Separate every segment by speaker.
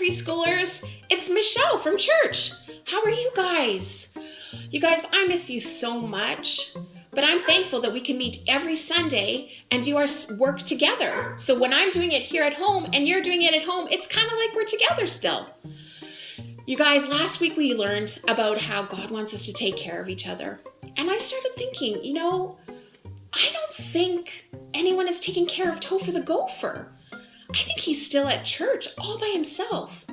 Speaker 1: preschoolers. It's Michelle from church. How are you guys? You guys, I miss you so much, but I'm thankful that we can meet every Sunday and do our work together. So when I'm doing it here at home and you're doing it at home, it's kind of like we're together still. You guys, last week we learned about how God wants us to take care of each other. And I started thinking, I don't think anyone is taking care of Topher the Gopher. I think he's still at church all by himself.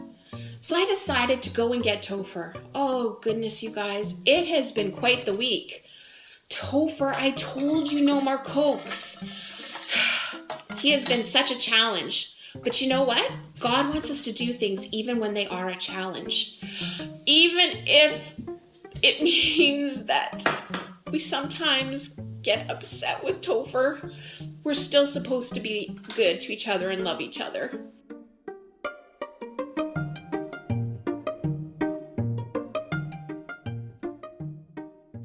Speaker 1: So I decided to go and get Topher. Oh goodness, you guys, it has been quite the week. Topher, I told you no more Cokes. He has been such a challenge. But you know what? God wants us to do things even when they are a challenge. Even if it means that we sometimes get upset with Topher, we're still supposed to be good to each other and love each other.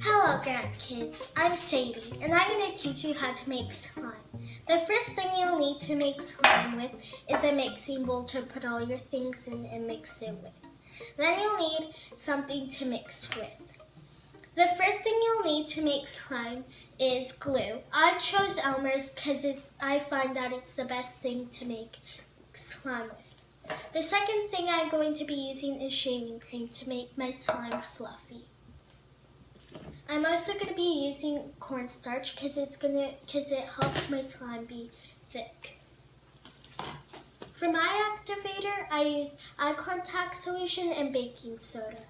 Speaker 2: Hello, grandkids. I'm Sadie, and I'm going to teach you how to make slime. The first thing you'll need to make slime with is a mixing bowl to put all your things in and mix it with. Then you'll need something to mix with. The first thing you'll need to make slime is glue. I chose Elmer's because I find that it's the best thing to make slime with. The second thing I'm going to be using is shaving cream to make my slime fluffy. I'm also going to be using cornstarch because it helps my slime be thick. For my activator, I use eye contact solution and baking soda.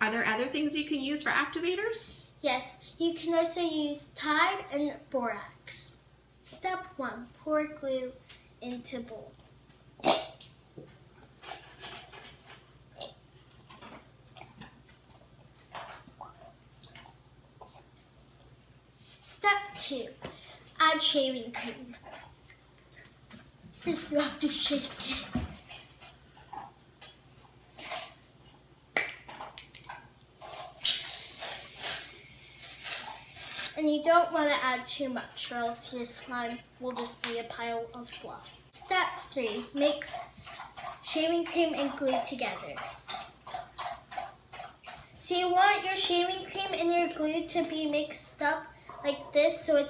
Speaker 1: Are there other things you can use for activators?
Speaker 2: Yes, you can also use Tide and borax. Step 1, pour glue into bowl. Step 2, add shaving cream. First you have to shake it. And you don't want to add too much or else your slime will just be a pile of fluff. Step 3, mix shaving cream and glue together. So you want your shaving cream and your glue to be mixed up like this, so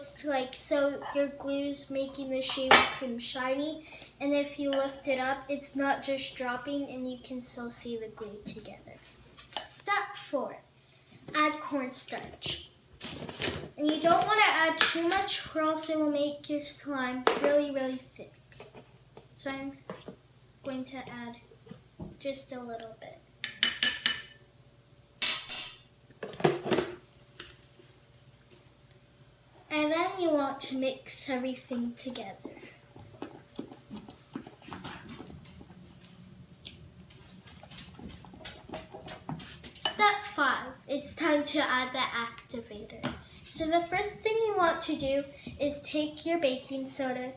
Speaker 2: your glue's making the shaving cream shiny, and if you lift it up, it's not just dropping and you can still see the glue together. Step 4, add cornstarch. And you don't want to add too much or else it will make your slime really, really thick. So I'm going to add just a little bit. And then you want to mix everything together. Step 5, it's time to add the activator. So the first thing you want to do is take your baking soda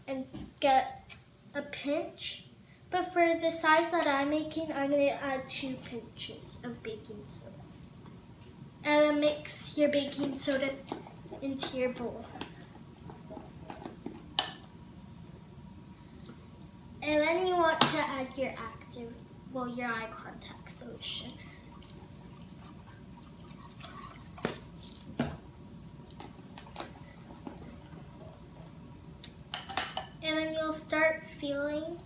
Speaker 2: and get a pinch. But for the size that I'm making, I'm going to add 2 pinches of baking soda. And then mix your baking soda into your bowl. And then you want to add your your eye contact solution. And then you'll start feeling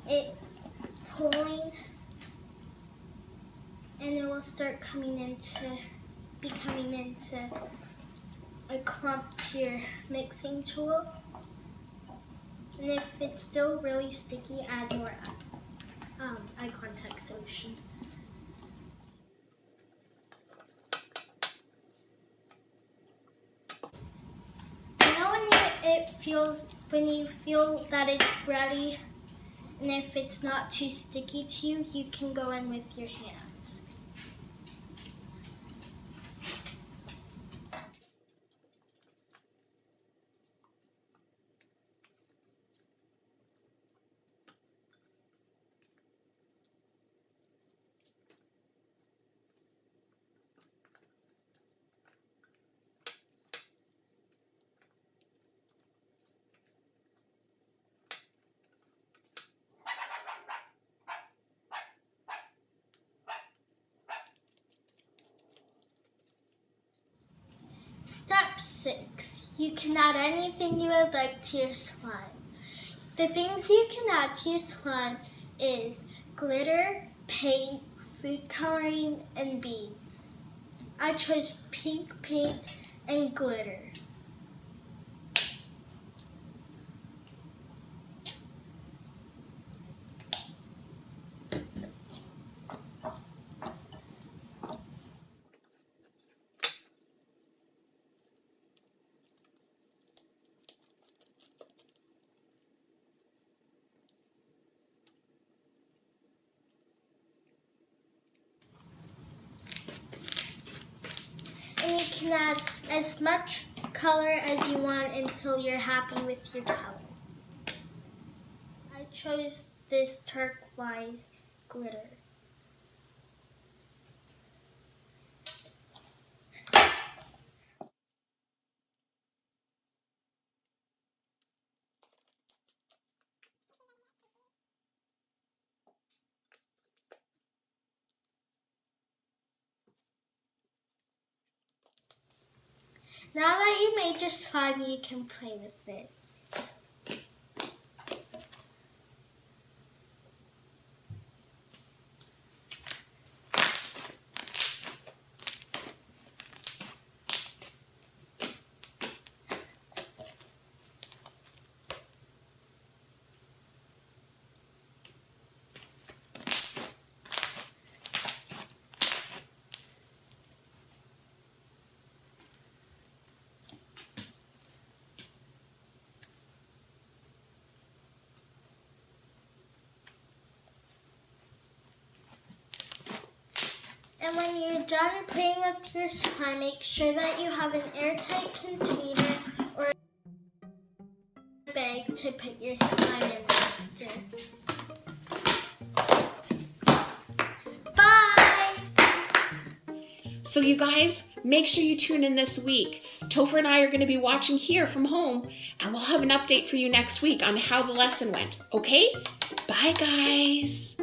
Speaker 2: it pulling, and it will start becoming into a clump to your mixing tool. And if it's still really sticky, add more eye contact solution. When you feel that it's ready, and if it's not too sticky to you, you can go in with your hands. Step 6. You can add anything you would like to your slime. The things you can add to your slime is glitter, paint, food coloring, and beads. I chose pink paint and glitter. And you can add as much color as you want until you're happy with your color. I chose this turquoise glitter. Now that you made your slime, you can play with it. And when you're done playing with your slime, make sure that you have an airtight container or a bag to put your slime in after. Bye!
Speaker 1: So you guys, make sure you tune in this week. Topher and I are going to be watching here from home, and we'll have an update for you next week on how the lesson went, okay? Bye, guys.